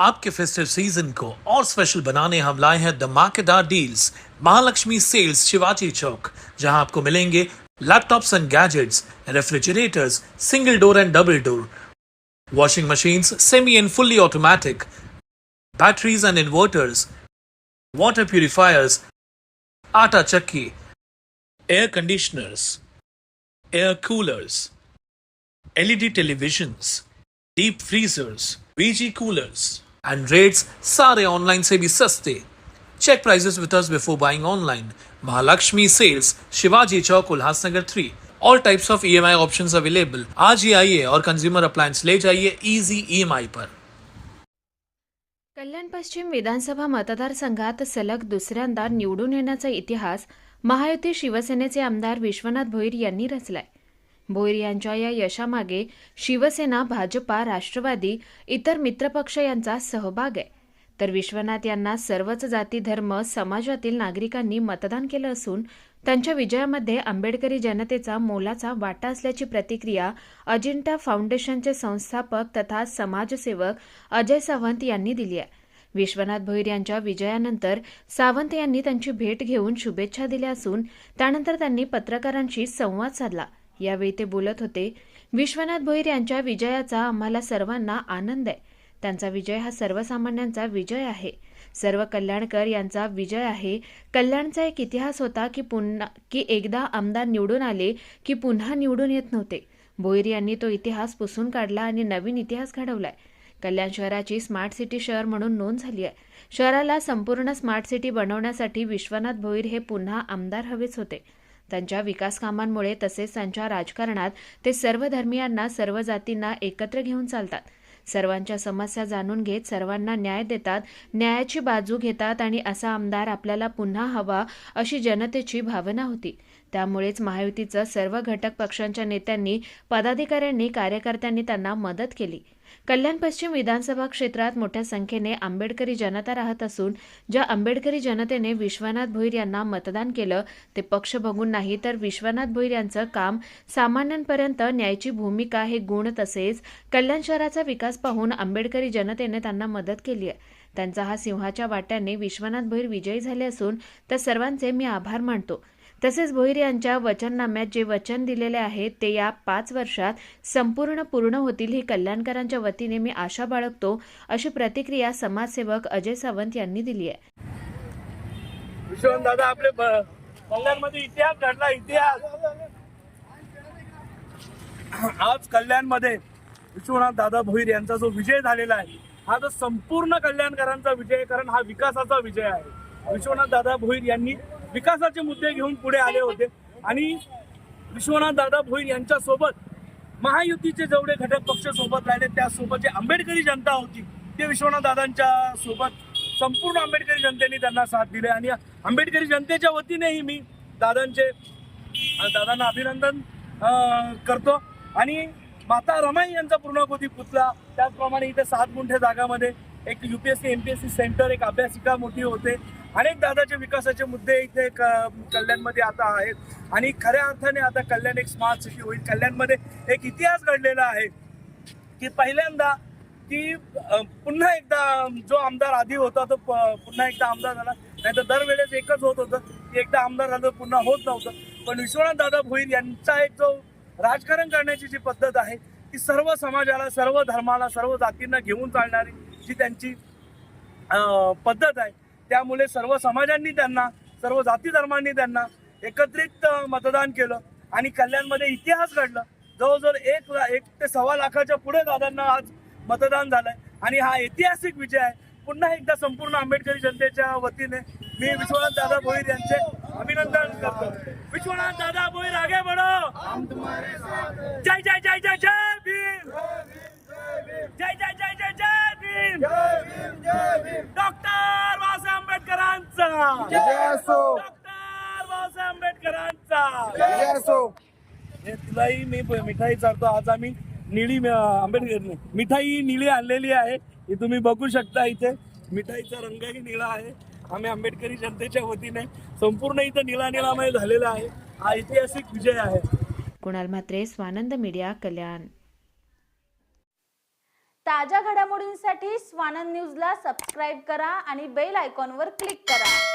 आपके festive season को और स्पेशल बनाने हम लाए हैं धमाकेदार डील्स महालक्ष्मी सेल्स शिवाजी चौक, जहां आपको मिलेंगे laptops end gadgets, refrigerators single door end double door, washing machines semi and fully automatic, batteries and inverters, water purifiers, atta chakki, air conditioners, air coolers, LED televisions, deep freezers, VG coolers, and rates सारे online से भी सस्ते. Check prices with us before buying online. Mahalakshmi Sales, Shivaji Chowk, Ulhasnagar 3. All types of EMI options available. आज ही आइए और consumer appliance ले जाइए easy EMI पर. कल्याण पश्चिम विधानसभा मतदारसंघात सलग दुसऱ्यांदा निवडून येण्याचा इतिहास महायुती शिवसेनेचे आमदार विश्वनाथ भोईर यांनी रचलाय. भोईर यांच्या या यशामागे शिवसेना, भाजपा, राष्ट्रवादी, इतर मित्रपक्ष यांचा सहभाग आहे. तर विश्वनाथ यांना सर्वच जाती धर्म समाजातील नागरिकांनी मतदान केलं असून त्यांच्या विजयामध्ये आंबेडकरी जनतेचा मोलाचा वाटा असल्याची प्रतिक्रिया अजिंठा फाउंडेशनचे संस्थापक तथा समाजसेवक अजय सावंत यांनी दिली आहे. विश्वनाथ भोईर यांच्या विजयानंतर सावंत यांनी त्यांची भेट घेऊन शुभेच्छा दिल्या असून त्यानंतर त्यांनी पत्रकारांशी संवाद साधला. यावेळी ते बोलत होते. विश्वनाथ भोईर यांच्या विजयाचा आम्हाला सर्वांना आनंद आहे. त्यांचा विजय हा सर्वसामान्यांचा विजय आहे. सर्व कल्याणकर यांचा विजय आहे. कल्याणचा एक इतिहास होता की एकदा आमदार निवडून आले की पुन्हा निवडून येत नव्हते. भोईर यांनी तो इतिहास पुसून काढला आणि नवीन इतिहास घडवलाय. कल्याण शहराची स्मार्ट सिटी शहर म्हणून नोंद झाली आहे. शहराला संपूर्ण स्मार्ट सिटी बनवण्यासाठी विश्वनाथ भोईर हे पुन्हा आमदार हवेच होते. त्यांच्या विकास कामांमुळे तसेच त्यांच्या राजकारणात ते सर्व धर्मियांना, सर्व जातींना एकत्र घेऊन चालतात. सर्वांच्या समस्या जाणून घेत सर्वांना न्याय देतात, न्यायाची बाजू घेतात आणि असा आमदार आपल्याला पुन्हा हवा अशी जनतेची भावना होती. त्यामुळेच महायुतीचं सर्व घटक पक्षांच्या नेत्यांनी, पदाधिकाऱ्यांनी, कार्यकर्त्यांनी त्यांना मदत केली. कल्याण पश्चिम विधानसभा क्षेत्रात मोठ्या संख्येने आंबेडकरी जनता राहत असून ज्या आंबेडकरी जनतेने विश्वनाथ भोईर यांना मतदान केलं ते पक्ष बघून नाही, तर विश्वनाथ भोईर यांचं काम, सामान्यांपर्यंत न्यायाची भूमिका, हे गुण तसेच कल्याण शहराचा विकास पाहून आंबेडकरी जनतेने त्यांना मदत केली आहे. त्यांचा हा सिंहाच्या वाट्याने विश्वनाथ भोईर विजयी झाले असून त्या सर्वांचे मी आभार मानतो. तसेच भोईर यांच्या वचननाम्यात जे वचन दिलेले आहे ते या 5 वर्षात पूर्ण होतील ही कल्याणकरांच्या वतीने मी आशा बाळगतो, अशी प्रतिक्रिया समाजसेवक अजय सावंत यांनी दिली आहे. विश्वनाथ दादा, आपले कल्याणमध्ये इतिहास घडला. इतिहास आज कल्याणमध्ये विश्वनाथ दादा भोईर यांचा जो विजय झालेला आहे हा जो संपूर्ण कल्याणकरांचा विजय, कारण हा विकासाचा विजय आहे. विश्वनाथ दादा भोईर यांनी विकासाचे मुद्दे घेऊन पुढे आले होते आणि विश्वनाथ दादा भोईर यांच्या सोबत महायुतीचे जेवढे घटक पक्ष सोबत राहिले त्यासोबत जे आंबेडकरी जनता होती ते विश्वनाथ दादांच्या सोबत संपूर्ण आंबेडकरी जनतेने त्यांना साथ दिले आणि आंबेडकरी जनतेच्या वतीनेही मी दादांना अभिनंदन करतो. आणि माता रमाई यांचा पूर्णाकृती पुतळा, त्याचप्रमाणे इथे 7 गुंठे जागामध्ये एक UPSC MPSC सेंटर, एक अभ्यासिका मोठी होते. अनेक दादाचे विकासाचे मुद्दे इथे कल्याणमध्ये आता आहेत आणि खऱ्या अर्थाने आता कल्याण एक स्मार्ट सिटी होईल. कल्याणमध्ये एक इतिहास घडलेला आहे की पहिल्यांदा की पुन्हा एकदा जो आमदार आधी होता तो पुन्हा एकदा आमदार झाला, नाही तर दरवेळेस एकच होत होतं की एकदा आमदार झालं पुन्हा होत नव्हतं. पण विश्वनाथ दादा भोईर यांचा एक जो राजकारण करण्याची जी पद्धत आहे ती सर्व समाजाला, सर्व धर्माला, सर्व जातींना घेऊन चालणारी जी त्यांची पद्धत आहे, त्यामुळे सर्व समाजांनी त्यांना, सर्व जाती धर्मांनी त्यांना एकत्रित मतदान केलं आणि कल्याणमध्ये इतिहास घडला. जवळजवळ 1 ते 1.25 लाखाच्या पुढे दादांना आज मतदान झालंय आणि हा ऐतिहासिक विजय आहे. पुन्हा एकदा संपूर्ण आंबेडकरी जनतेच्या वतीने मी विश्वनाथ दादा भोईर यांचे अभिनंदन करतो. विश्वनाथ दादा भोईर आगे बढ़ो, हम तुम्हारे साथ हैं. जय जय जय जय जय भीम, जय जय जय जय जय भीम, डॉक्टर बाबासाहेब आंबेडकरांचा जय असो, डॉक्टर बाबासाहेब आंबेडकरांचा. तुलाही मी मिठाई चालतो. आज आम्ही निळी आंबेडकर मिठाई निळी आणलेली आहे, ही तुम्ही बघू शकता. इथे मिठाईचा रंगही निळा आहे. आम्ही आंबेडकरी जनतेच्या वतीने संपूर्ण इथं निळामय झालेला आहे. हा ऐतिहासिक विजय आहे. कुणाल म्हात्रे, स्वानंद मीडिया, कल्याण. ताज्या घडामोडींसाठी स्वानंद न्यूजला सबस्क्राईब करा आणि बेल आयकॉनवर क्लिक करा.